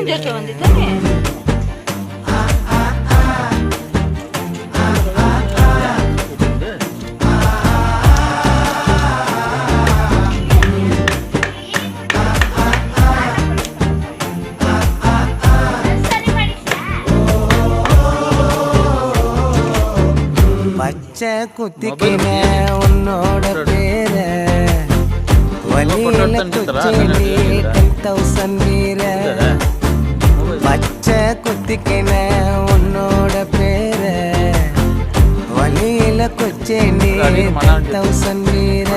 ஜோஷ வந்து தானே பச்சை குத்திக்கின உன்னோட பேர வலியில குச்சேலி 10,000 வீர பச்சை குத்திக்கின உன்னோட பேர வலியில குச்சேலி 10,000 வீர